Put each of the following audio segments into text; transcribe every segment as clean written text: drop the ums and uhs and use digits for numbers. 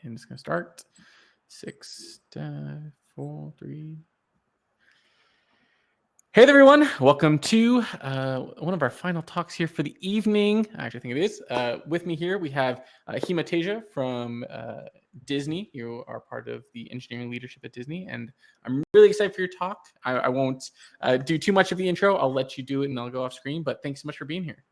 And it's going to start 6, 4, 3. Hey there, everyone. Welcome to one of our final talks here for the evening. Actually, I think it is. With me here, we have Hima Teja from Disney. You are part of the engineering leadership at Disney, and I'm really excited for your talk. I won't do too much of the intro. I'll let you do it, and I'll go off screen, but thanks so much for being here.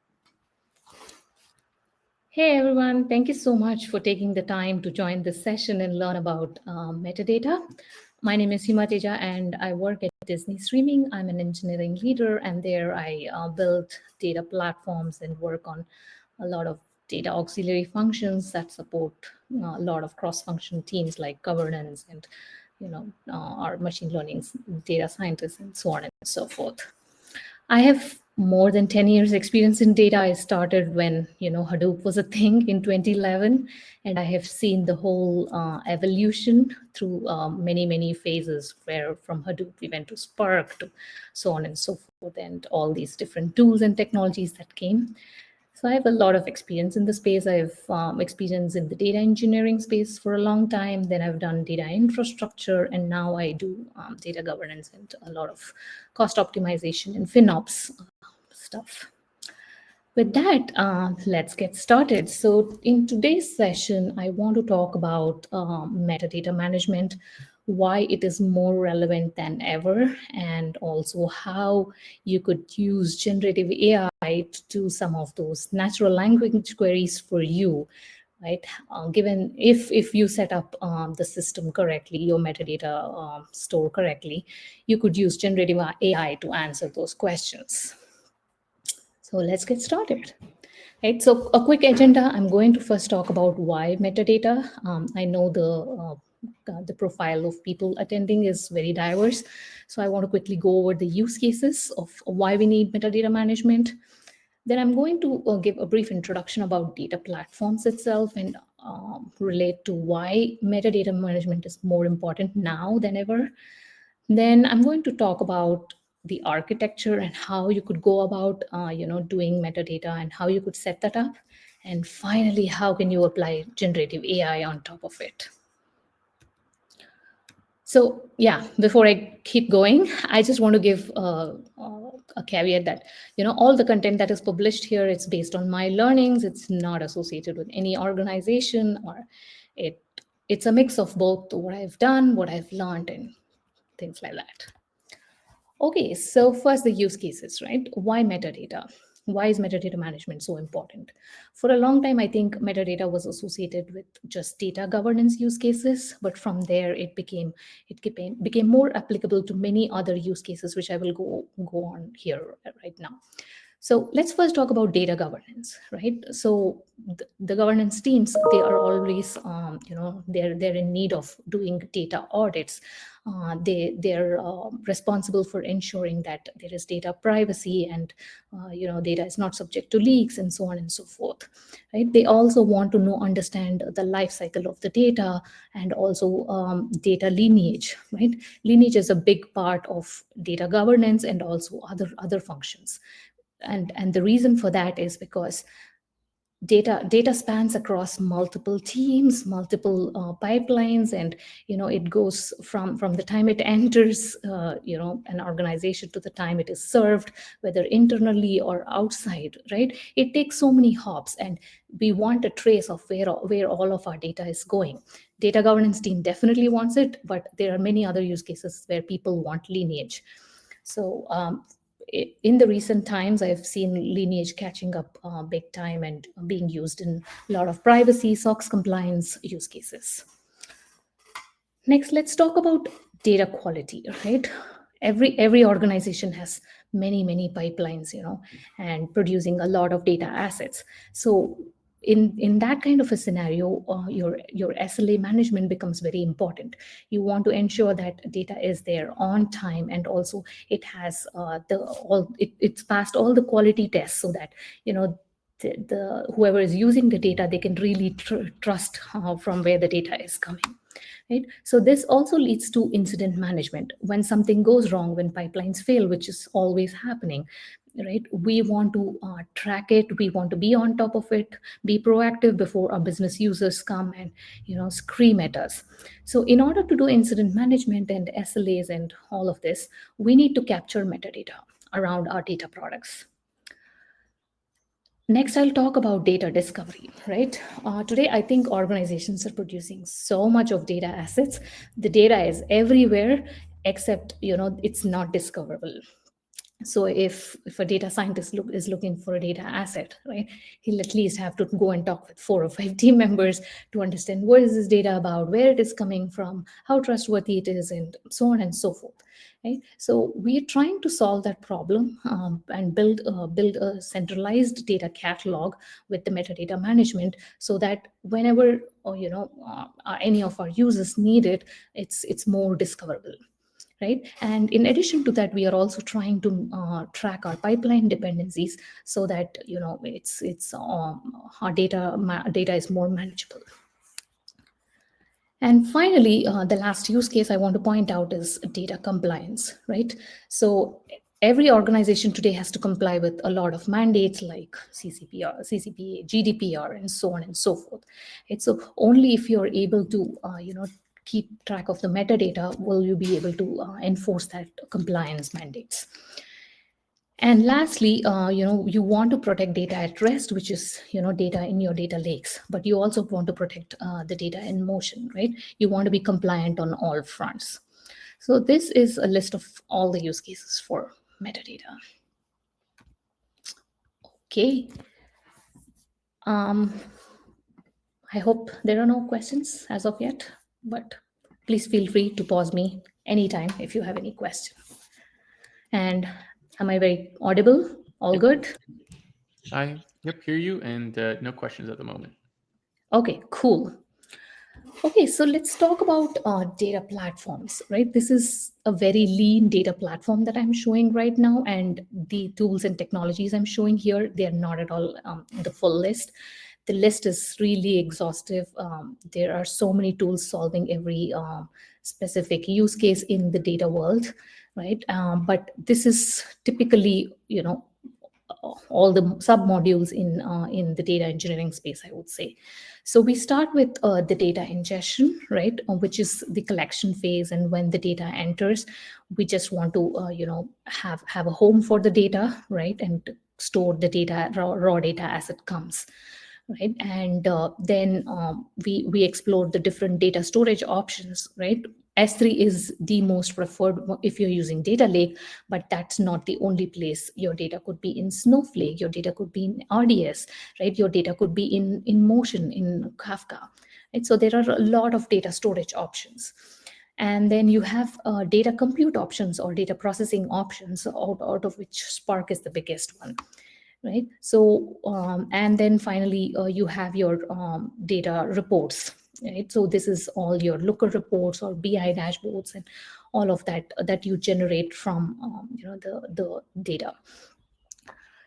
Hey everyone, thank you so much for taking the time to join this session and learn about metadata. My name is Hima Teja and I work at Disney Streaming. I'm an engineering leader, and there I build data platforms and work on a lot of data auxiliary functions that support a lot of cross-function teams like governance and our machine learning data scientists and so on and so forth. I have more than 10 years experience in data. I started when Hadoop was a thing in 2011, and I have seen the whole evolution through many phases, where from Hadoop we went to Spark to so on and so forth, and all these different tools and technologies that came. So I have a lot of experience in the space. I have experience in the data engineering space for a long time. Then I've done data infrastructure, and now I do data governance and a lot of cost optimization and FinOps stuff. With that, let's get started. So in today's session, I want to talk about metadata management, why it is more relevant than ever, and also how you could use generative AI to do some of those natural language queries for you, right? Given if you set up the system correctly, your metadata store correctly, you could use generative AI to answer those questions. So let's get started. Right, so a quick agenda. I'm going to first talk about why metadata. I know the profile of people attending is very diverse, so I want to quickly go over the use cases of why we need metadata management. Then I'm going to give a brief introduction about data platforms itself and relate to why metadata management is more important now than ever. Then I'm going to talk about the architecture and how you could go about doing metadata and how you could set that up. And finally, how can you apply generative AI on top of it? So yeah, before I keep going, I just want to give a caveat that all the content that is published here, it's based on my learnings. It's not associated with any organization, or it's a mix of both what I've done, what I've learned, and things like that. Okay, so first the use cases, right? Why metadata? Why is metadata management so important? For a long time, I think metadata was associated with just data governance use cases, but from there it became more applicable to many other use cases, which I will go on here right now. So let's first talk about data governance, right? So the governance teams, they are always, they're in need of doing data audits. They're responsible for ensuring that there is data privacy and data is not subject to leaks and so on and so forth, right? They also want to understand the life cycle of the data and also data lineage, right? Lineage is a big part of data governance and also other functions. And the reason for that is because data spans across multiple teams, multiple pipelines, and it goes from the time it enters an organization to the time it is served, whether internally or outside, right? It takes so many hops, and we want a trace of where all of our data is going. Data governance team definitely wants it, but there are many other use cases where people want lineage. So in the recent times, I've seen lineage catching up big time and being used in a lot of privacy, SOX compliance use cases. Next, let's talk about data quality, right? Every organization has many pipelines, and producing a lot of data assets. So in that kind of a scenario, your SLA management becomes very important. You want to ensure that data is there on time, and also it has it's passed all the quality tests, so that the whoever is using the data, they can really trust from where the data is coming. Right? So this also leads to incident management. When something goes wrong, when pipelines fail, which is always happening, right? We want to track it, we want to be on top of it, be proactive before our business users come and scream at us. So in order to do incident management and SLAs and all of this, we need to capture metadata around our data products. Next, I'll talk about data discovery, right? Today, I think organizations are producing so much of data assets. The data is everywhere, except, it's not discoverable. So if a data scientist is looking for a data asset, right, he'll at least have to go and talk with 4 or 5 team members to understand what is this data about, where it is coming from, how trustworthy it is, and so on and so forth, right? So we are trying to solve that problem, and build a centralized data catalog with the metadata management, so that whenever any of our users need it, it's more discoverable, right? And in addition to that, we are also trying to track our pipeline dependencies, so that it's our data is more manageable. And finally, the last use case I want to point out is data compliance, right? So every organization today has to comply with a lot of mandates like CCPA, GDPR, and so on and so forth. It's so only if you're able to, keep track of the metadata will you be able to enforce that compliance mandates. And lastly, you want to protect data at rest, which is, data in your data lakes, but you also want to protect the data in motion, right? You want to be compliant on all fronts. So this is a list of all the use cases for metadata. Okay. I hope there are no questions as of yet, but please feel free to pause me anytime if you have any question. And am I very audible? All good? I hear you, and no questions at the moment. Okay, cool. Okay, so let's talk about data platforms, right? This is a very lean data platform that I'm showing right now, and the tools and technologies I'm showing here, they are not at all the full list. The list is really exhaustive. There are so many tools solving every specific use case in the data world, right? But this is typically, all the sub modules in the data engineering space, I would say. So we start with the data ingestion, right, which is the collection phase. And when the data enters, we just want to have a home for the data, right, and store the data, raw data as it comes, right? And then we explored the different data storage options, right? S3 is the most preferred if you're using data lake, but that's not the only place. Your data could be in Snowflake, your data could be in RDS, right? Your data could be in Motion, in Kafka, right? So there are a lot of data storage options. And then you have data compute options or data processing options, out of which Spark is the biggest one, right? So and then finally you have your data reports, right? So this is all your Looker reports or BI dashboards and all of that you generate from the data.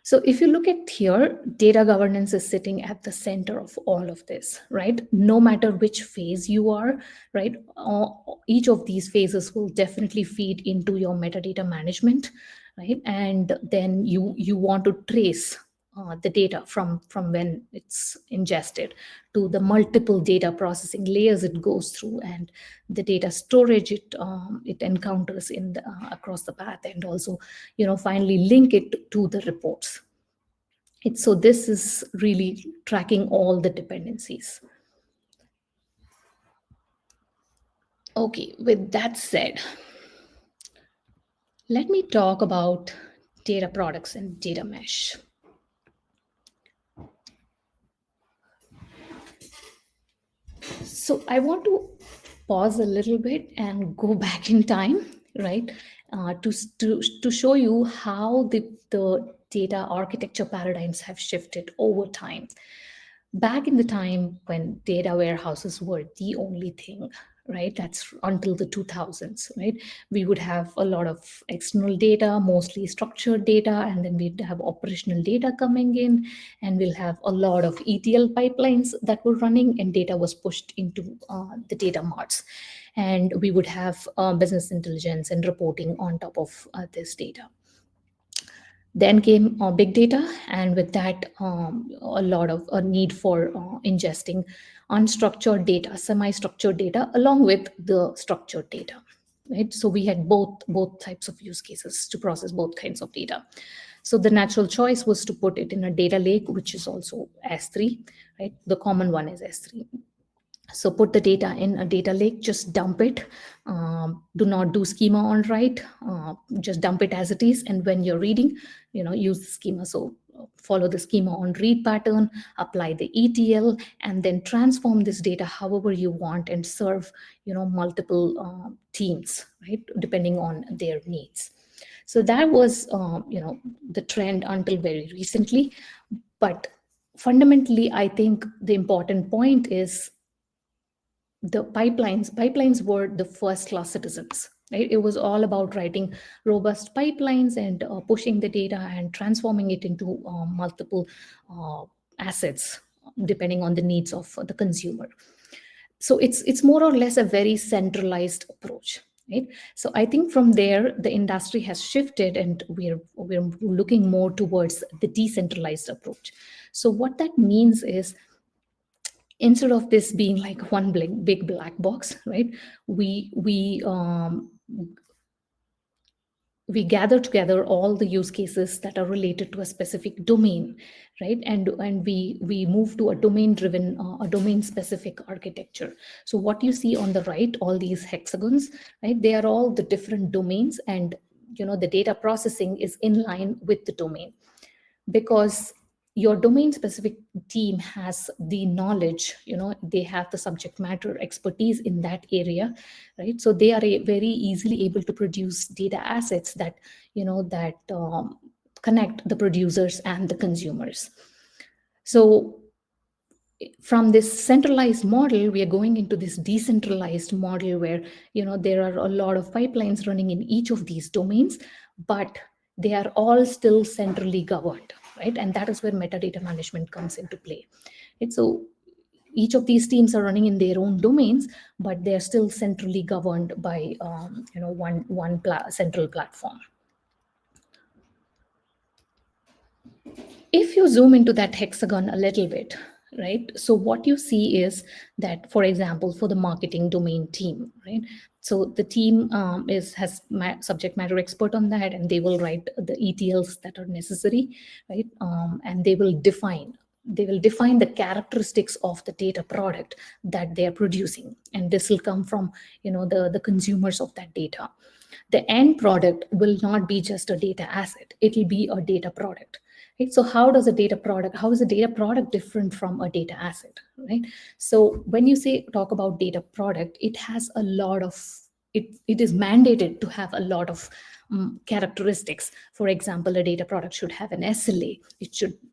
So if you look at here, data governance is sitting at the center of all of this, right? No matter which phase you are, right? Each of these phases will definitely feed into your metadata management, right? And then you want to trace the data from when it's ingested to the multiple data processing layers it goes through, and the data storage it encounters in the, across the path, and also finally link it to the reports. So this is really tracking all the dependencies. Okay, with that said, let me talk about data products and data mesh. So I want to pause a little bit and go back in time, right? To show you how the data architecture paradigms have shifted over time. Back in the time when data warehouses were the only thing, right? That's until the 2000s, right? We would have a lot of external data, mostly structured data, and then we'd have operational data coming in, and we'll have a lot of ETL pipelines that were running, and data was pushed into the data marts. And we would have business intelligence and reporting on top of this data. Then came big data, and with that, a lot of a need for ingesting unstructured data, semi-structured data, along with the structured data. Right, so we had both types of use cases to process both kinds of data. So the natural choice was to put it in a data lake, which is also S3. Right, the common one is S3. So put the data in a data lake, just dump it. Do not do schema on write. Just dump it as it is. And when you're reading, use the schema. So follow the schema on read pattern, apply the ETL, and then transform this data however you want and serve, multiple teams, right, depending on their needs. So that was, the trend until very recently. But fundamentally, I think the important point is the pipelines were the first class citizens, right? It was all about writing robust pipelines and pushing the data and transforming it into multiple assets depending on the needs of the consumer. So it's more or less a very centralized approach, right? So I think from there the industry has shifted, and we're looking more towards the decentralized approach. So what that means is, instead of this being like one big black box, right, we gather together all the use cases that are related to a specific domain, right, and we move to a domain driven, a domain specific architecture. So what you see on the right, all these hexagons, right, they are all the different domains, and the data processing is in line with the domain, because your domain specific team has the knowledge, they have the subject matter expertise in that area, right? So they are very easily able to produce data assets that connect the producers and the consumers. So from this centralized model, we are going into this decentralized model where there are a lot of pipelines running in each of these domains, but they are all still centrally governed, right? And that is where metadata management comes into play. Right? So each of these teams are running in their own domains, but they are still centrally governed by one central platform. If you zoom into that hexagon a little bit, right, so what you see is that, for example, for the marketing domain team, right, so the team has subject matter expert on that, and they will write the ETLs that are necessary, right, and they will define the characteristics of the data product that they are producing, and this will come from the consumers of that data. The end product will not be just a data asset, it will be a data product. Right? So how is a data product different from a data asset, right? So when you talk about data product, it has a lot of, it is mandated to have a lot of characteristics. For example, a data product should have an SLA.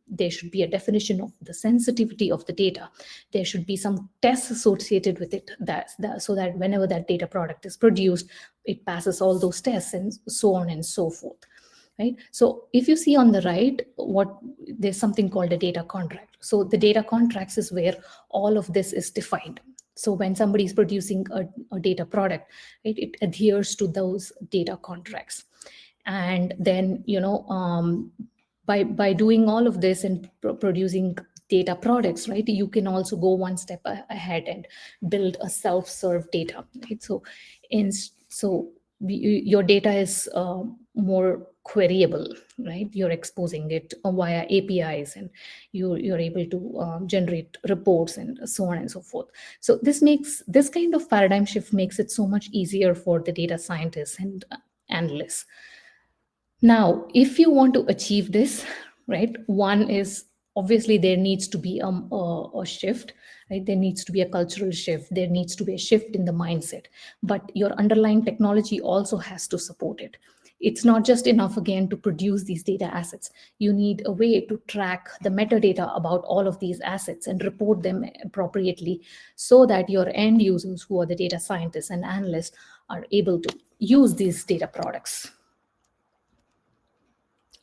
There should be a definition of the sensitivity of the data. There should be some tests associated with it, so that whenever that data product is produced, it passes all those tests, and so on and so forth. Right? So if you see on the right, there's something called a data contract. So the data contracts is where all of this is defined. So when somebody is producing a data product, right, it adheres to those data contracts. And then by doing all of this and producing data products, right, you can also go one step ahead and build a self-serve data, right? So your data is more queryable, right? You're exposing it via APIs, and you're able to generate reports and so on and so forth. So this kind of paradigm shift makes it so much easier for the data scientists and analysts. Now, if you want to achieve this, right, one is, obviously there needs to be a shift, right? There needs to be a cultural shift. There needs to be a shift in the mindset. But your underlying technology also has to support it. It's not just enough, again, to produce these data assets. You need a way to track the metadata about all of these assets and report them appropriately, so that your end users, who are the data scientists and analysts, are able to use these data products.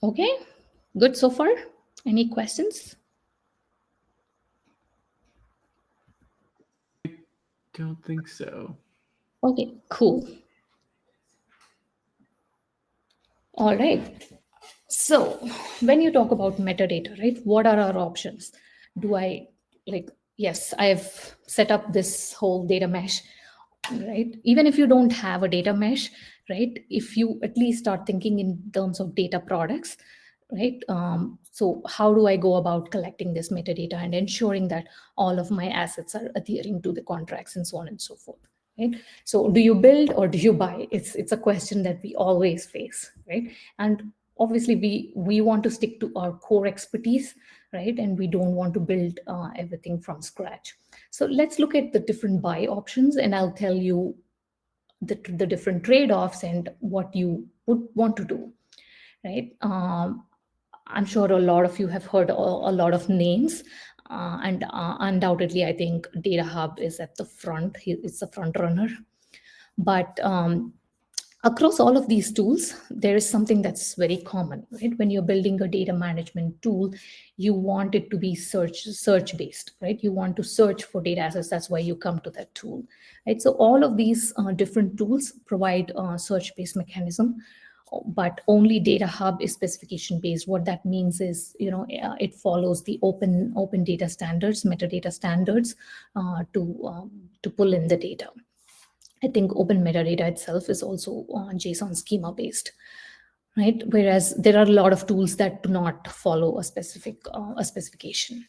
Okay, good so far? Any questions? I don't think so. Okay, cool. All right. So when you talk about metadata, right, what are our options? Do I like, yes, I've set up this whole data mesh, right? Even if you don't have a data mesh, right, if you at least start thinking in terms of data products, right? So how do I go about collecting this metadata and ensuring that all of my assets are adhering to the contracts and so on and so forth? Right. So do you build or do you buy? It's a question that we always face, right? And obviously we want to stick to our core expertise, right? And we don't want to build everything from scratch. So let's look at the different buy options, and I'll tell you the different trade-offs and what you would want to do, right? I'm sure a lot of you have heard a lot of names, and undoubtedly, I think Data Hub is at the front. It's the front runner. But across all of these tools, there is something that's very common, right? When you're building a data management tool, you want it to be search based, right? You want to search for data assets. That's why you come to that tool, right? So all of these different tools provide a search based mechanism, but only Data Hub is specification based. What that means is, it follows the open data standards, metadata standards, to pull in the data. I think open metadata itself is also JSON schema based, right? Whereas there are a lot of tools that do not follow a specification.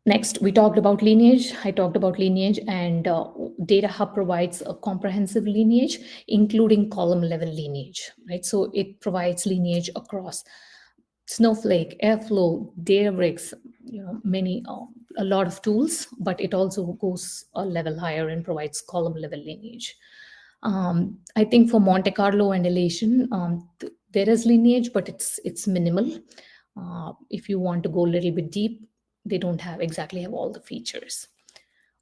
Next, we talked about lineage. I talked about lineage, and Data Hub provides a comprehensive lineage, including column level lineage, right? So it provides lineage across Snowflake, Airflow, Databricks, a lot of tools, but it also goes a level higher and provides column level lineage. I think for Monte Carlo and Elation, there is lineage, but it's minimal. If you want to go a little bit deep, they don't have all the features.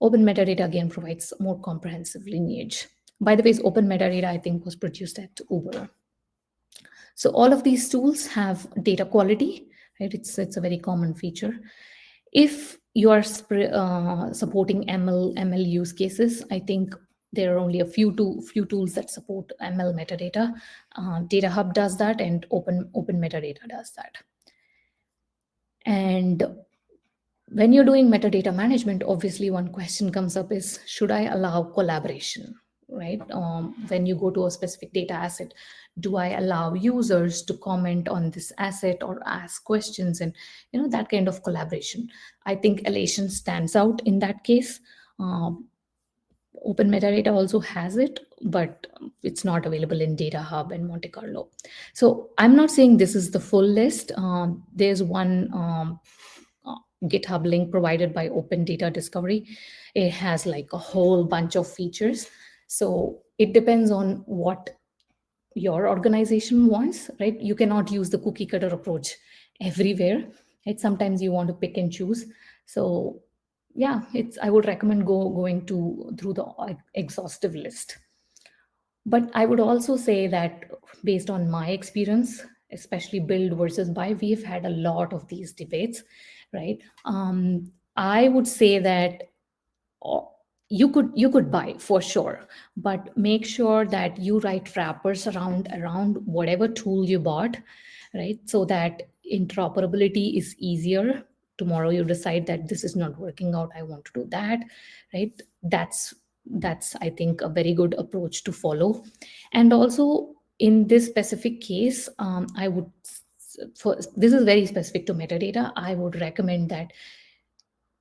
Open metadata again provides more comprehensive lineage. By the way, open metadata, I think, was produced at Uber. So all of these tools have data quality, right? It's a very common feature. If you are supporting ML use cases, I think there are only a few tools that support ML metadata. Data Hub does that, and open metadata does that. And when you're doing metadata management, obviously one question comes up is, should I allow collaboration, right? When you go to a specific data asset, do I allow users to comment on this asset or ask questions, and that kind of collaboration? I think Elation stands out in that case. Open metadata also has it, but it's not available in Data Hub and Monte Carlo. So I'm not saying this is the full list. There's one GitHub link provided by Open Data Discovery. It has like a whole bunch of features. So it depends on what your organization wants, right? You cannot use the cookie cutter approach everywhere, right? Sometimes you want to pick and choose. So yeah, I would recommend going through the exhaustive list. But I would also say that based on my experience, especially build versus buy, we've had a lot of these debates, right? I would say that you could buy for sure, but make sure that you write wrappers around whatever tool you bought, right? So that interoperability is easier. Tomorrow you decide that this is not working out, I want to do that, right? That's I think a very good approach to follow. And also in this specific case, I would, for this is very specific to metadata, I would recommend that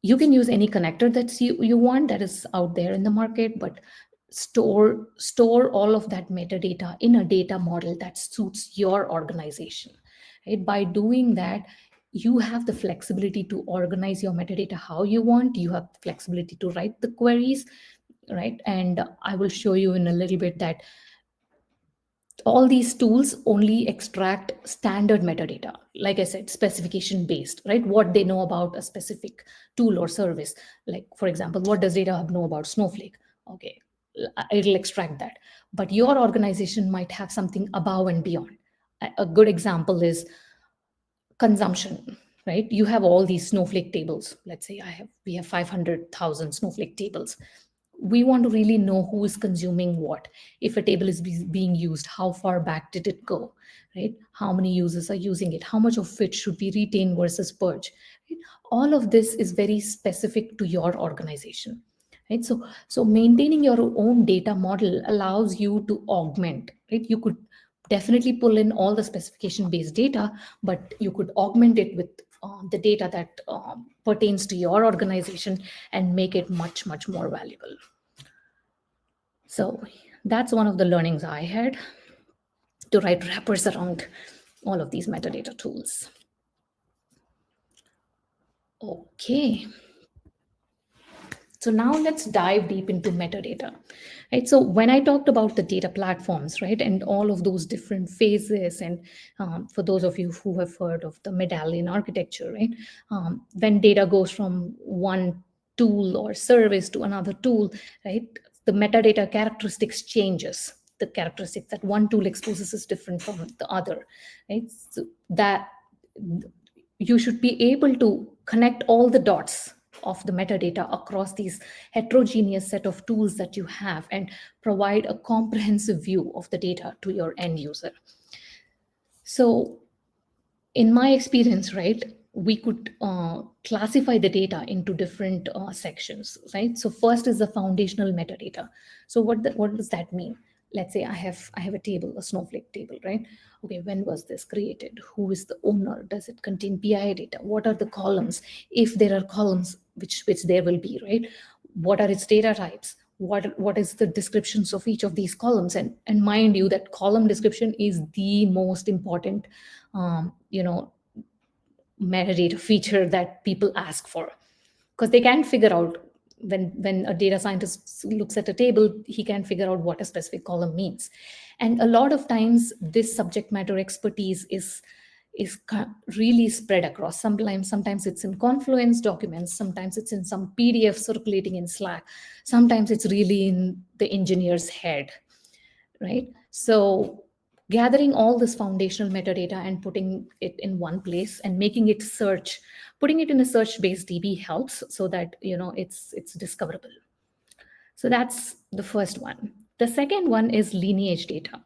you can use any connector that you want that is out there in the market, but store all of that metadata in a data model that suits your organization, right? By doing that, you have the flexibility to organize your metadata how you want. You have the flexibility to write the queries, right? And I will show you in a little bit that all these tools only extract standard metadata, like I said, specification based, right? What they know about a specific tool or service. Like, for example, what does Data Hub know about Snowflake? Okay, it'll extract that. But your organization might have something above and beyond. A good example is consumption, right? You have all these Snowflake tables. Let's say we have 500,000 Snowflake tables. we want to really know who is consuming what. If a table is being used, how far back did it go, right? How many users are using it? How much of it should we retain versus purge? Right? All of this is very specific to your organization, right? So maintaining your own data model allows you to augment, right? You could definitely pull in all the specification based data, but you could augment it with the data that pertains to your organization and make it much, much more valuable. So that's one of the learnings I had, to write wrappers around all of these metadata tools. Okay. So now let's dive deep into metadata, right? So when I talked about the data platforms, right, and all of those different phases, and for those of you who have heard of the medallion architecture, right, when data goes from one tool or service to another tool, right, the metadata characteristics changes. The characteristics that one tool exposes is different from the other, right? So that you should be able to connect all the dots of the metadata across these heterogeneous set of tools that you have and provide a comprehensive view of the data to your end user. So in my experience, right, we could classify the data into different sections, right? So first is the foundational metadata. So what does that mean? Let's say I have a table, a Snowflake table, right? Okay, when was this created? Who is the owner? Does it contain PI data? What are the columns? If there are columns, which there will be, right? What are its data types? What is the descriptions of each of these columns? And mind you, that column description is the most important metadata feature that people ask for, because they can't figure out, when a data scientist looks at a table, he can figure out what a specific column means. And a lot of times this subject matter expertise is really spread across. Sometimes it's in Confluence documents, sometimes it's in some PDF circulating in Slack, sometimes it's really in the engineer's head, right? So gathering all this foundational metadata and putting it in one place and making it putting it in a search-based DB helps, so that it's discoverable. So that's the first one. The second one is lineage data.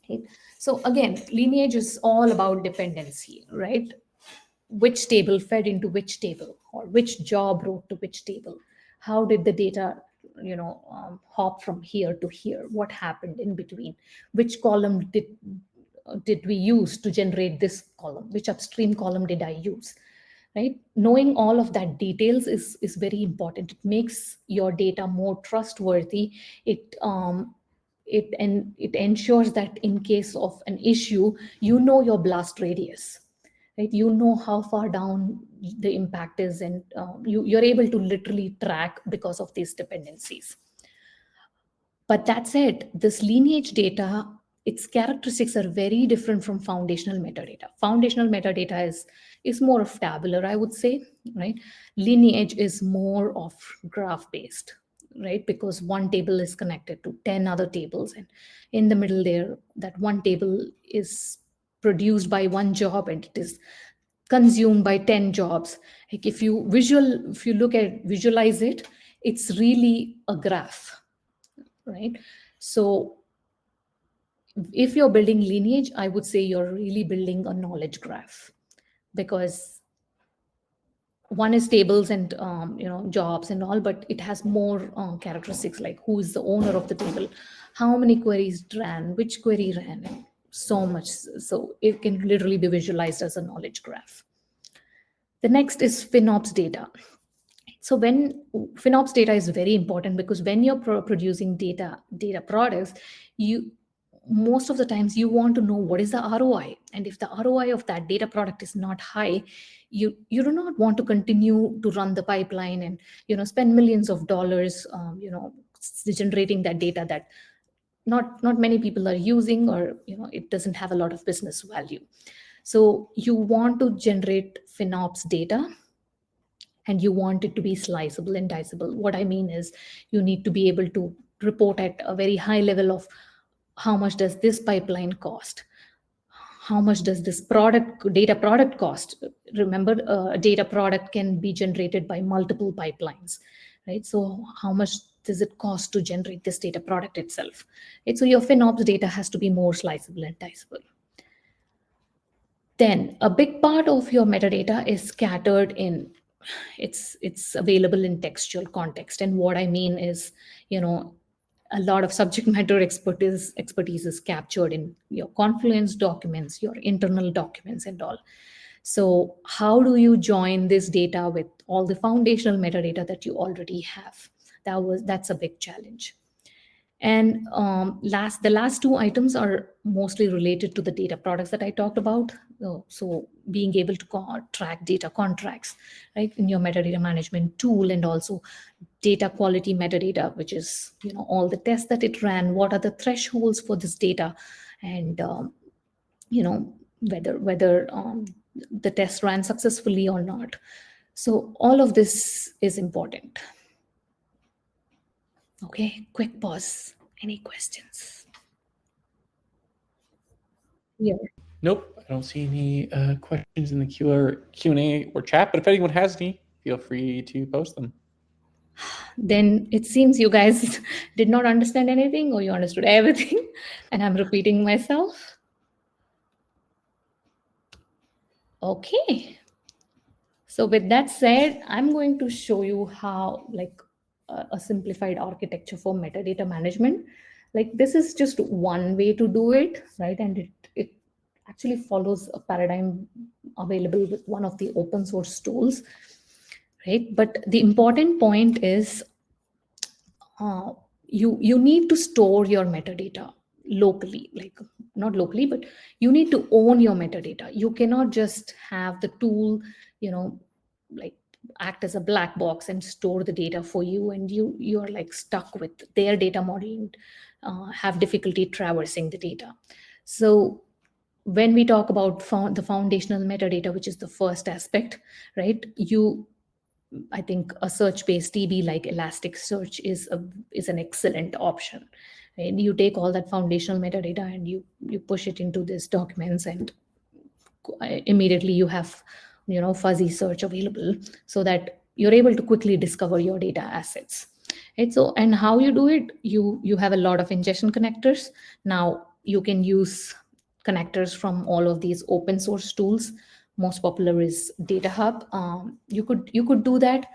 Okay. So again, lineage is all about dependency, right? Which table fed into which table, or which job wrote to which table? How did the data hop from here to here? What happened in between? Which column did we use to generate this column? Which upstream column did I use? Right? Knowing all of that details is very important. It makes your data more trustworthy. It ensures that in case of an issue, your blast radius, right? You know how far down the impact is, and you're able to literally track because of these dependencies. But that said, this lineage data, its characteristics are very different from foundational metadata. Foundational metadata is more of tabular, I would say, right? Lineage is more of graph-based, right? Because one table is connected to 10 other tables, and in the middle there, that one table is produced by one job and it is consumed by 10 jobs. Like if you visualize it, it's really a graph, right? So if you're building lineage, I would say you're really building a knowledge graph, because one is tables and jobs and all, but it has more characteristics, like who is the owner of the table, how many queries ran, which query ran, and so much. So it can literally be visualized as a knowledge graph. The next is FinOps data. So when FinOps data is very important, because when you're producing data products, most of the times you want to know what is the ROI. And if the ROI of that data product is not high, you do not want to continue to run the pipeline and spend millions of dollars generating that data that not many people are using, or it doesn't have a lot of business value. So you want to generate FinOps data, and you want it to be sliceable and diceable. What I mean is, you need to be able to report at a very high level of how much does this pipeline cost? How much does this data product cost? Remember, a data product can be generated by multiple pipelines, right? So how much does it cost to generate this data product itself? Right? So your FinOps data has to be more sliceable and diceable. Then a big part of your metadata is scattered in, it's available in textual context. And what I mean is, a lot of subject matter expertise is captured in your Confluence documents, your internal documents and all. So how do you join this data with all the foundational metadata that you already have? That's a big challenge. And the last two items are mostly related to the data products that I talked about. So being able to track data contracts, right, in your metadata management tool, and also data quality metadata, which is all the tests that it ran, what are the thresholds for this data, and whether the test ran successfully or not. So all of this is important. Okay, quick pause. Any questions? Yeah. Nope, I don't see any questions in the Q&A or chat, but if anyone has any, feel free to post them. Then it seems you guys did not understand anything, or you understood everything, and I'm repeating myself. Okay. So with that said, I'm going to show you how, like, a simplified architecture for metadata management. Like, this is just one way to do it, right? And it actually follows a paradigm available with one of the open source tools, right? But the important point is, you need to store your metadata locally, like not locally, but you need to own your metadata. You cannot just have the tool, like act as a black box and store the data for you, and you are like stuck with their data model and have difficulty traversing the data. So when we talk about the foundational metadata, which is the first aspect, right? I think a search-based DB like Elasticsearch is an excellent option. And you take all that foundational metadata and you push it into these documents, and immediately you have fuzzy search available, so that you're able to quickly discover your data assets. Right? So, and how you do it, you have a lot of ingestion connectors. Now you can use connectors from all of these open source tools. Most popular is Data Hub. You could do that.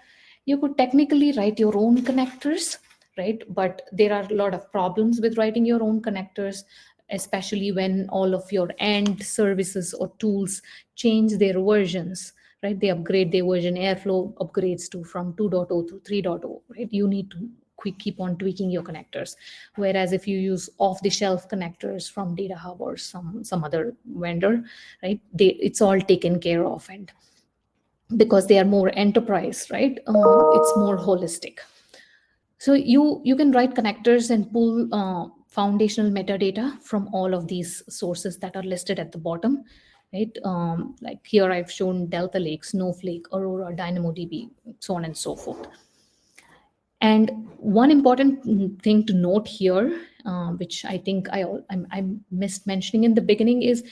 You could technically write your own connectors, right? But there are a lot of problems with writing your own connectors, especially when all of your end services or tools change their versions, right? They upgrade their version. Airflow upgrades to from 2.0 to 3.0, right? You need to keep on tweaking your connectors. Whereas if you use off-the-shelf connectors from Data Hub or some other vendor, right? It's all taken care of, and because they are more enterprise, right? It's more holistic. So you can write connectors and pull foundational metadata from all of these sources that are listed at the bottom, right? Like here I've shown Delta Lake, Snowflake, Aurora, DynamoDB, so on and so forth. And one important thing to note here, which I think I missed mentioning in the beginning, is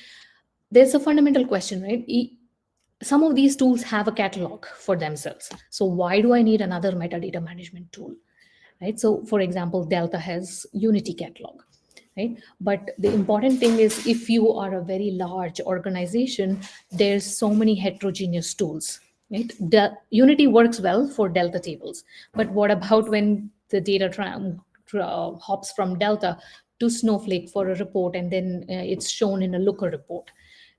there's a fundamental question, right? Some of these tools have a catalog for themselves. So why do I need another metadata management tool? Right? So for example, Delta has Unity catalog, right? But the important thing is, if you are a very large organization, there's so many heterogeneous tools, right? Unity works well for Delta tables, but what about when the data hops from Delta to Snowflake for a report, and then it's shown in a Looker report,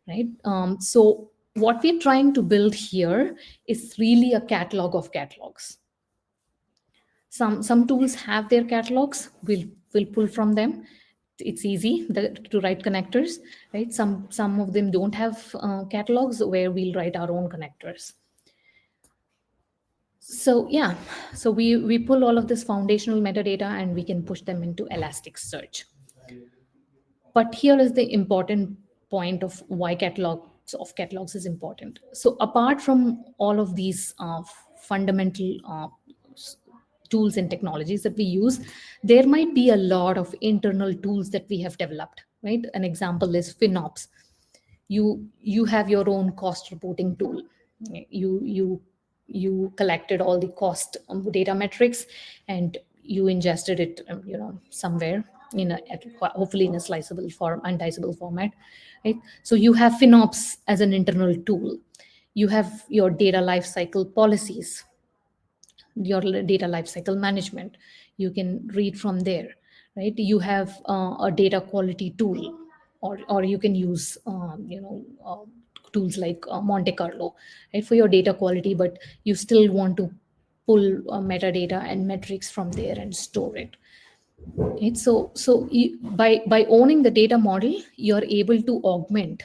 right? So what we're trying to build here is really a catalog of catalogs. Some tools have their catalogs. We'll pull from them. It's easy to write connectors, right? Some of them don't have catalogs, where we'll write our own connectors. So yeah, so we pull all of this foundational metadata and we can push them into Elasticsearch. But here is the important point of why catalogs is important. So apart from all of these fundamental tools and technologies that we use, there might be a lot of internal tools that we have developed, right? An example is FinOps. You have your own cost reporting tool. You collected all the cost data metrics, and you ingested it, somewhere hopefully in a sliceable form, undiceable format, right? So you have FinOps as an internal tool. You have your data lifecycle policies, your data lifecycle management. You can read from there, right? You have a data quality tool, or you can use tools like Monte Carlo, right, for your data quality, but you still want to pull metadata and metrics from there and store it, right? So by owning the data model, you're able to augment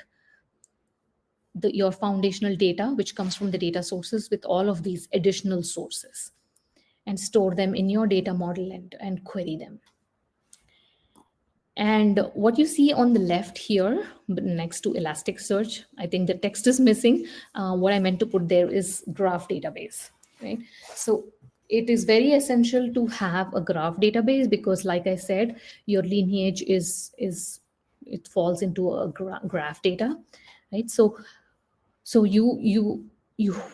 your foundational data, which comes from the data sources, with all of these additional sources, and store them in your data model and query them. And what you see on the left here, next to Elasticsearch, I think the text is missing. What I meant to put there is graph database, right? So it is very essential to have a graph database because, like I said, your lineage is it falls into a graph data, right? So you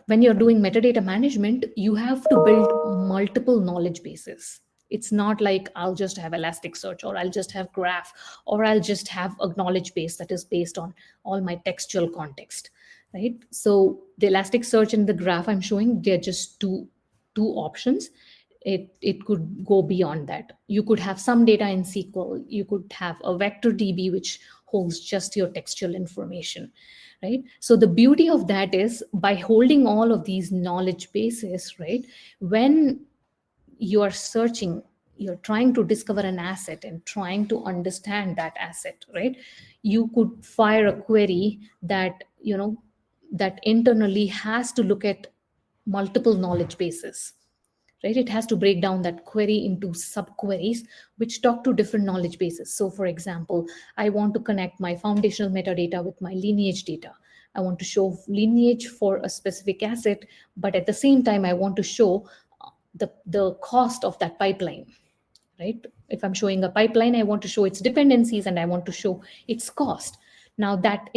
when you're doing metadata management, you have to build multiple knowledge bases. It's not like I'll just have Elasticsearch, or I'll just have graph, or I'll just have a knowledge base that is based on all my textual context, right? So the Elasticsearch and the graph I'm showing, they're just two options. It could go beyond that. You could have some data in SQL. You could have a vector DB which holds just your textual information, right? So the beauty of that is, by holding all of these knowledge bases, right, when you are searching, you're trying to discover an asset and trying to understand that asset, right, you could fire a query that that internally has to look at multiple knowledge bases, right? It has to break down that query into subqueries which talk to different knowledge bases. So for example, I want to connect my foundational metadata with my lineage data. I want to show lineage for a specific asset, but at the same time I want to show the cost of that pipeline, right? If I'm showing a pipeline, I want to show its dependencies and I want to show its cost. Now that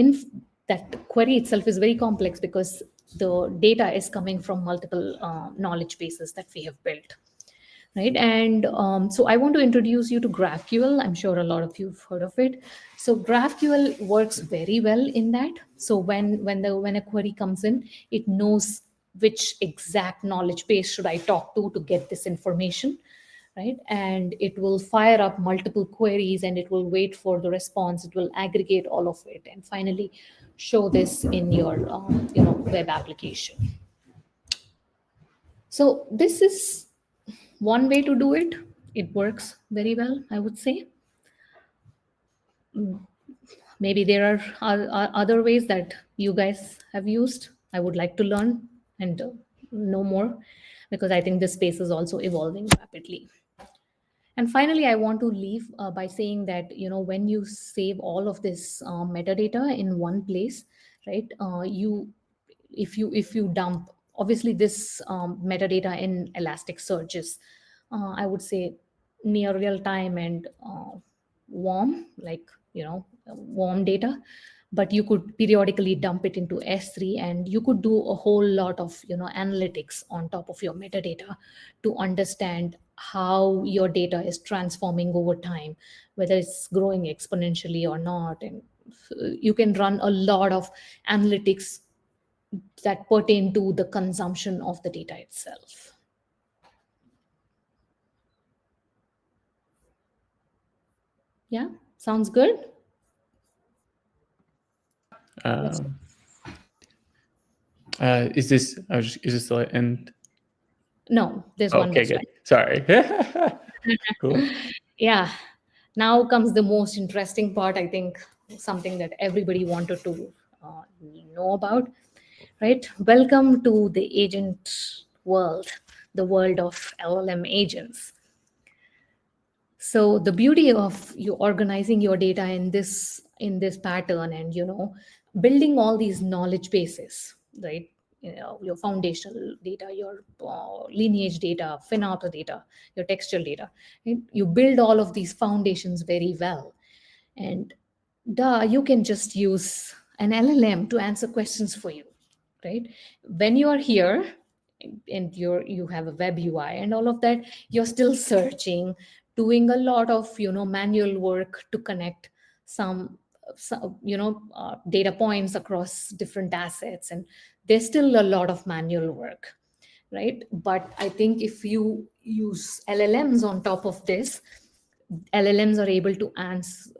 query itself is very complex because the data is coming from multiple knowledge bases that we have built, right? And so I want to introduce you to GraphQL. I'm sure a lot of you've heard of it. So GraphQL works very well in that. So when a query comes in, it knows which exact knowledge base should I talk to get this information, right? And it will fire up multiple queries and it will wait for the response. It will aggregate all of it and finally show this in your web application. So this is one way to do it. It works very well, I would say. Maybe there are other ways that you guys have used. I would like to learn and know more, because I think this space is also evolving rapidly. And finally, I want to leave by saying that when you save all of this metadata in one place, right? If you dump, obviously this metadata in Elasticsearch is, I would say, near real time and warm, like warm data. But you could periodically dump it into S3, and you could do a whole lot of analytics on top of your metadata to understand how your data is transforming over time, whether it's growing exponentially or not. And you can run a lot of analytics that pertain to the consumption of the data itself. Yeah, sounds good. Is this the end? No, there's one more Okay, good. slide. Sorry. Cool. Yeah, now comes the most interesting part. I think something that everybody wanted to know about, right? Welcome to the agent world, the world of LLM agents. So the beauty of you organizing your data in this pattern, and building all these knowledge bases, right? Your foundational data, your lineage data, FinOps data, your textual data, right? You build all of these foundations very well, and you can just use an LLM to answer questions for you, right? When you are here and you have a web UI and all of that, you're still searching, doing a lot of manual work to connect some data points across different assets, and there's still a lot of manual work, right? But I think if you use LLMs on top of this, LLMs are able to answer,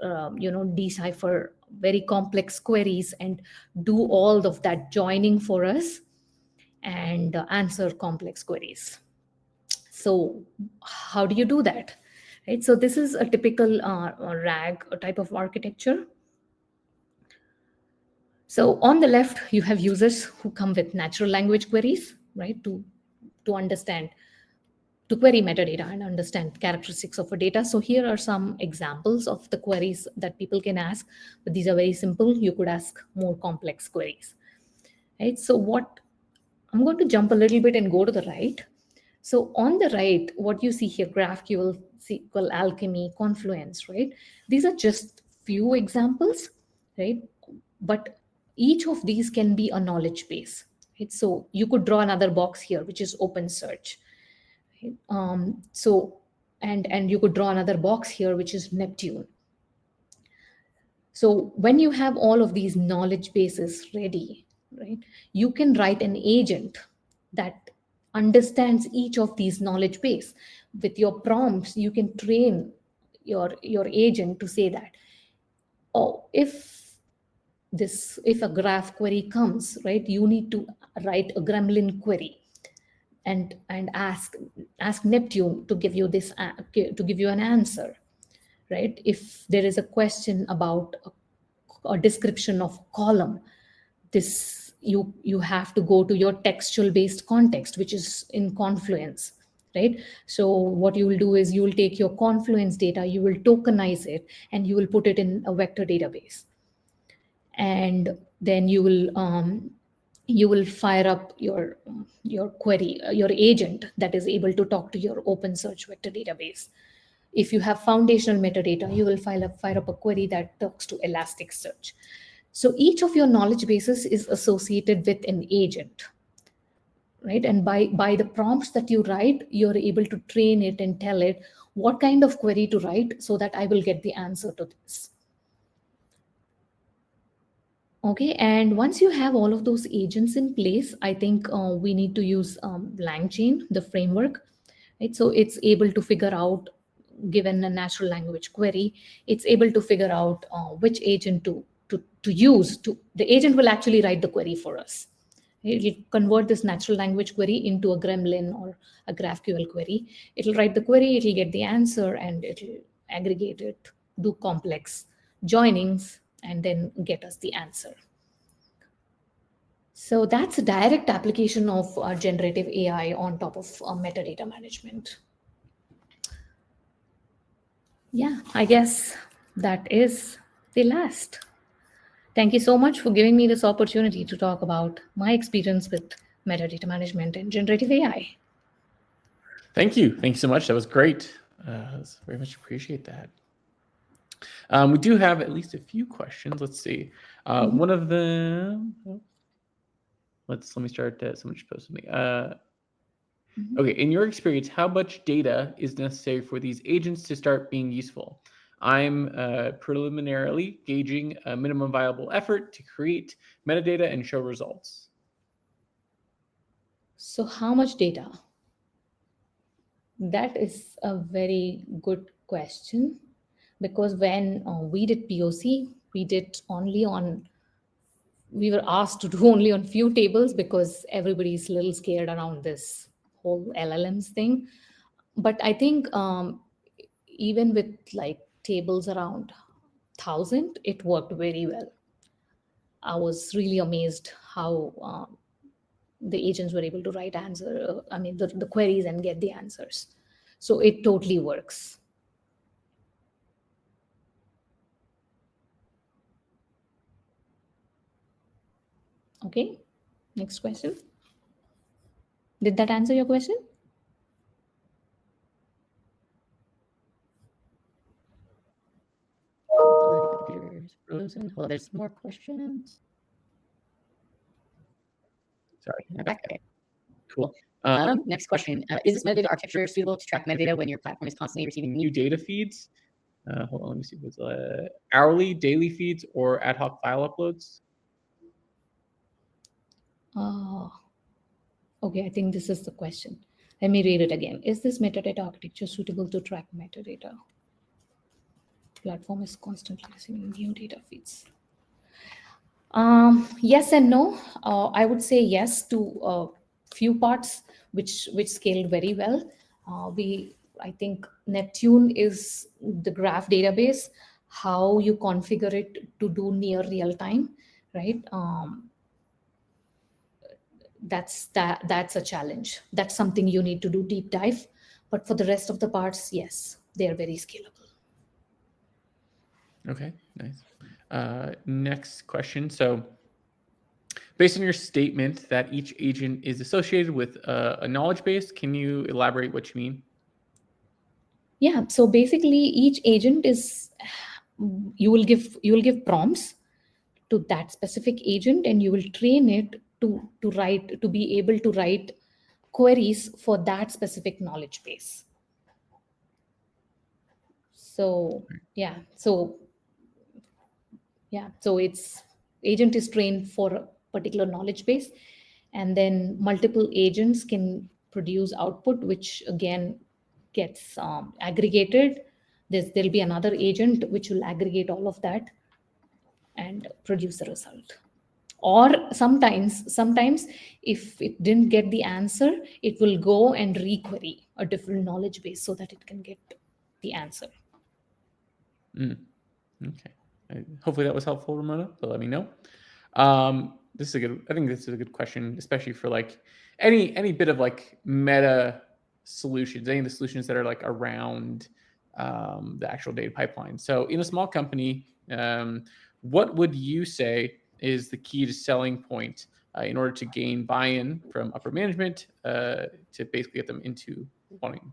decipher very complex queries and do all of that joining for us and answer complex queries. So how do you do that? Right. So this is a typical RAG type of architecture. So on the left, you have users who come with natural language queries, right, to understand, to query metadata and understand characteristics of a data. So here are some examples of the queries that people can ask, but these are very simple. You could ask more complex queries, right? So what I'm going to jump a little bit and go to the right. So on the right, what you see here, GraphQL, SQL, Alchemy, Confluence, right? These are just few examples, right? But each of these can be a knowledge base, right? So you could draw another box here, which is OpenSearch. Right? And you could draw another box here, which is Neptune. So when you have all of these knowledge bases ready, right, you can write an agent that understands each of these knowledge base. With your prompts, you can train your agent to say that, oh, if a graph query comes, right, you need to write a gremlin query and ask Neptune to give you to give you an answer, right? If there is a question about a description of column, this you have to go to your textual based context, which is in Confluence, right? So what you will do is you will take your Confluence data, you will tokenize it, and you will put it in a vector database, and then you will fire up your query, your agent that is able to talk to your OpenSearch vector database. If you have foundational metadata, you will fire up a query that talks to Elasticsearch. So each of your knowledge bases is associated with an agent, right? And by the prompts that you write, you're able to train it and tell it what kind of query to write so that I will get the answer to this. Okay, and once you have all of those agents in place, I think we need to use LangChain, the framework, right? So it's able to figure out, given a natural language query, it's able to figure out which agent to use. The agent will actually write the query for us. It'll convert this natural language query into a Gremlin or a GraphQL query. It'll write the query, it'll get the answer, and it'll aggregate it, do complex joinings, and then get us the answer. So that's a direct application of generative AI on top of metadata management. Yeah, I guess that is the last. Thank you so much for giving me this opportunity to talk about my experience with metadata management and generative AI. Thank you. Thank you so much. That was great. Very much appreciate that. We do have at least a few questions. Let's see. One of them. Let me start. Someone just posted me. Okay, in your experience, how much data is necessary for these agents to start being useful? I'm preliminarily gauging a minimum viable effort to create metadata and show results. So how much data? That is a very good question, because when we did POC, we were asked to do only on few tables because everybody's a little scared around this whole LLMs thing. But I think even with like tables around 1,000, it worked very well. I was really amazed how the agents were able to write the queries and get the answers. So it totally works. Okay, next question. Did that answer your question? Well, there's more questions. Sorry. Okay. Cool. Next question. Is this metadata architecture suitable to track metadata when your platform is constantly receiving new data feeds? Hold on, let me see. What's hourly, daily feeds, or ad hoc file uploads? Okay, I think this is the question. Let me read it again. Is this metadata architecture suitable to track metadata? Platform is constantly receiving new data feeds. Yes and no. I would say yes to a few parts which scaled very well. I think Neptune is the graph database. How you configure it to do near real time, right? That's a challenge. That's something you need to do deep dive. But for the rest of the parts, yes, they are very scalable. Okay, nice. Next question. So, based on your statement that each agent is associated with a knowledge base, can you elaborate what you mean? Yeah. So basically, each agent is you will give prompts to that specific agent, and you will train it to be able to write queries for that specific knowledge base. So so its agent is trained for a particular knowledge base, and then multiple agents can produce output, which again gets aggregated. There'll be another agent which will aggregate all of that and produce a result. Or sometimes if it didn't get the answer, it will go and requery a different knowledge base so that it can get the answer. Okay. Hopefully that was helpful, Ramona. So let me know. This is a good. I think this is a good question, especially for like any bit of like meta solutions, any of the solutions that are like around the actual data pipeline. So in a small company, what would you say is the key to selling point in order to gain buy-in from upper management to basically get them into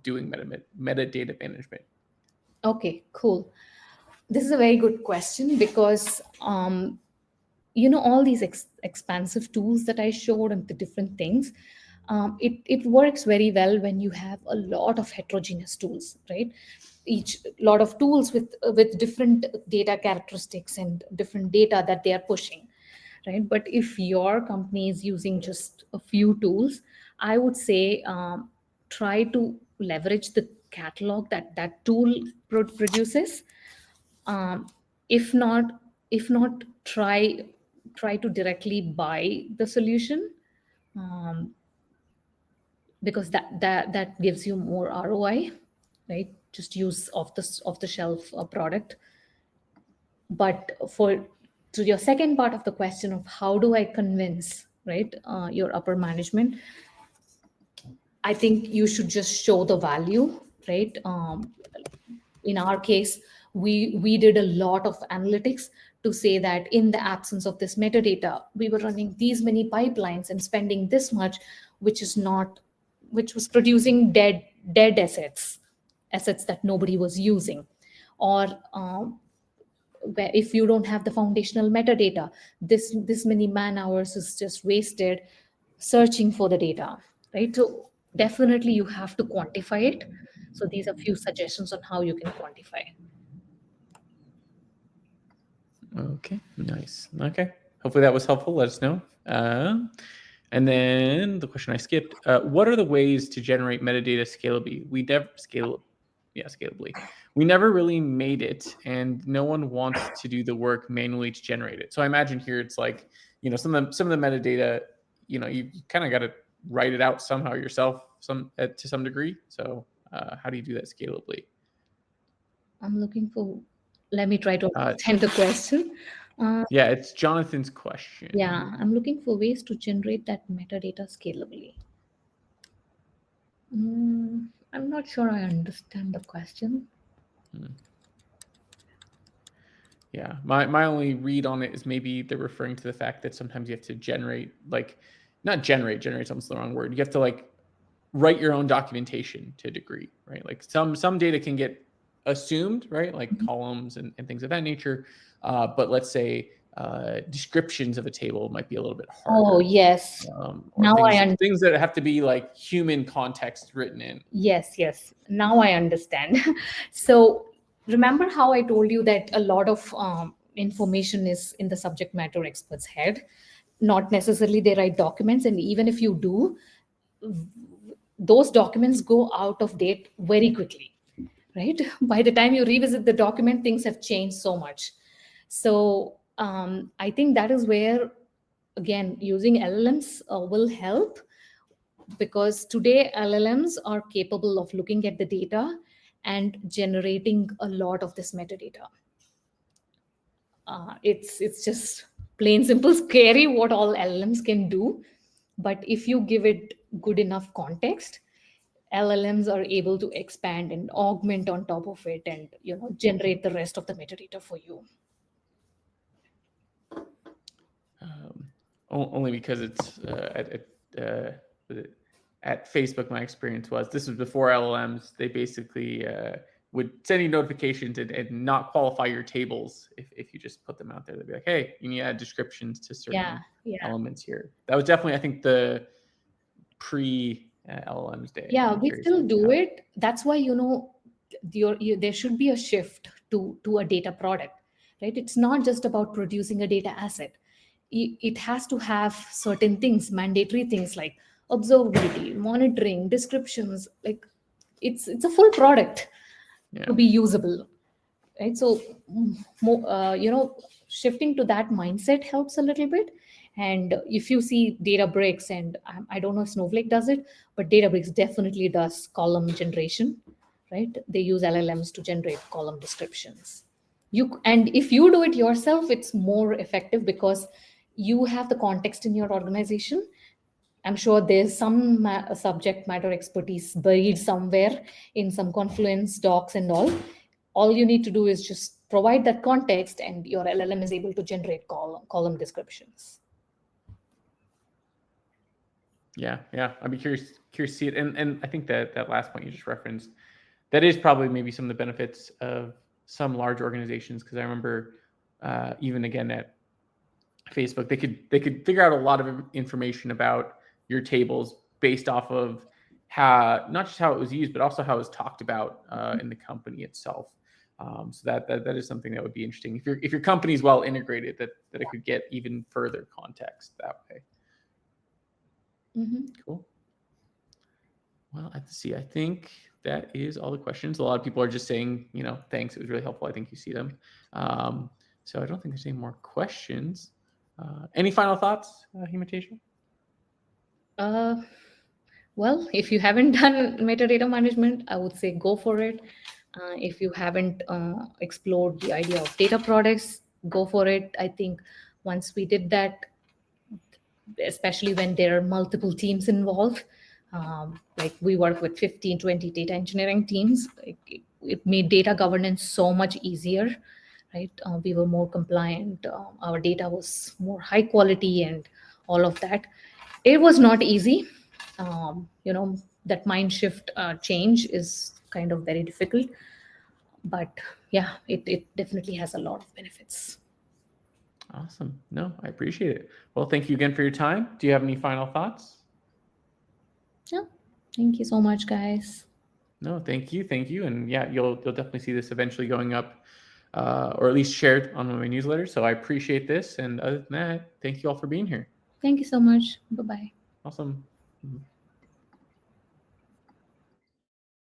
doing metadata management? Okay, cool. This is a very good question because all these expansive tools that I showed and the different things, it works very well when you have a lot of heterogeneous tools, right? Each lot of tools with different data characteristics and different data that they are pushing, right? But if your company is using just a few tools, I would say try to leverage the catalog that tool produces. If not, try to directly buy the solution, because that gives you more ROI, right? Just use off the shelf product. But to your second part of the question of how do I convince, right, your upper management, I think you should just show the value, right? In our case, we did a lot of analytics to say that in the absence of this metadata, we were running these many pipelines and spending this much, which was producing dead assets that nobody was using. Or where if you don't have the foundational metadata, this many man hours is just wasted searching for the data, right? So definitely you have to quantify it. So these are few suggestions on how you can quantify. Okay, nice. Okay, hopefully that was helpful. Let us know. And then the question I skipped: what are the ways to generate metadata scalably? Scalably. We never really made it, and no one wants to do the work manually to generate it. So I imagine here it's like, some of the metadata, you kind of got to write it out somehow yourself, to some degree. So how do you do that scalably? Let me try to understand the question. Yeah, it's Jonathan's question. Yeah, I'm looking for ways to generate that metadata scalably. I'm not sure I understand the question. Yeah, my only read on it is maybe they're referring to the fact that sometimes you have to generate, generate's almost the wrong word. You have to like write your own documentation to a degree, right? Like some data can get assumed, right? Like columns and things of that nature. But let's say descriptions of a table might be a little bit harder. Oh, yes. Or Now I things, understand. things that have to be like human context written in. Yes, yes. Now I understand. So remember how I told you that a lot of information is in the subject matter expert's head, not necessarily they write documents. And even if you do, those documents go out of date very quickly, right? By the time you revisit the document, things have changed so much. So I think that is where, again, using LLMs will help, because today LLMs are capable of looking at the data and generating a lot of this metadata. It's just plain simple scary what all LLMs can do, but if you give it good enough context, LLMs are able to expand and augment on top of it, and generate the rest of the metadata for you. Only because it's at Facebook, my experience was this was before LLMs. They basically would send you notifications and not qualify your tables if you just put them out there. They'd be like, hey, you need to add descriptions to certain elements here. That was definitely, I think, the pre-LLMs day. Yeah, we still do it. That's why, there should be a shift to a data product, right? It's not just about producing a data asset. It has to have certain things, mandatory things like observability, monitoring, descriptions. Like it's a full product to be usable, right? So shifting to that mindset helps a little bit. And if you see Databricks, and I don't know if Snowflake does it, but Databricks definitely does column generation, right? They use LLMs to generate column descriptions. And if you do it yourself, it's more effective because you have the context in your organization. I'm sure there's some subject matter expertise buried somewhere in some Confluence docs and all. All you need to do is just provide that context, and your LLM is able to generate column descriptions. Yeah. I'd be curious to see it. And I think that last point you just referenced, that is probably maybe some of the benefits of some large organizations, because I remember even again at Facebook, they could figure out a lot of information about your tables based off of how, not just how it was used, but also how it was talked about in the company itself. So that is something that would be interesting if your company is well integrated, that it could get even further context that way. Mm-hmm. Cool. Well, let's see. I think that is all the questions. A lot of people are just saying, thanks. It was really helpful. I think you see them. So I don't think there's any more questions. Any final thoughts, Himateja? Well, if you haven't done metadata management, I would say go for it. If you haven't explored the idea of data products, go for it. I think once we did that, especially when there are multiple teams involved, like we work with 15, 20 data engineering teams, it made data governance so much easier, right? We were more compliant. Our data was more high quality and all of that. It was not easy. That mind shift change is kind of very difficult. But yeah, it definitely has a lot of benefits. Awesome. No, I appreciate it. Well, thank you again for your time. Do you have any final thoughts? Yeah. Thank you so much, guys. No, thank you. And yeah, you'll definitely see this eventually going up, or at least shared on one of my newsletters. So I appreciate this. And other than that, thank you all for being here. Thank you so much. Bye-bye. Awesome.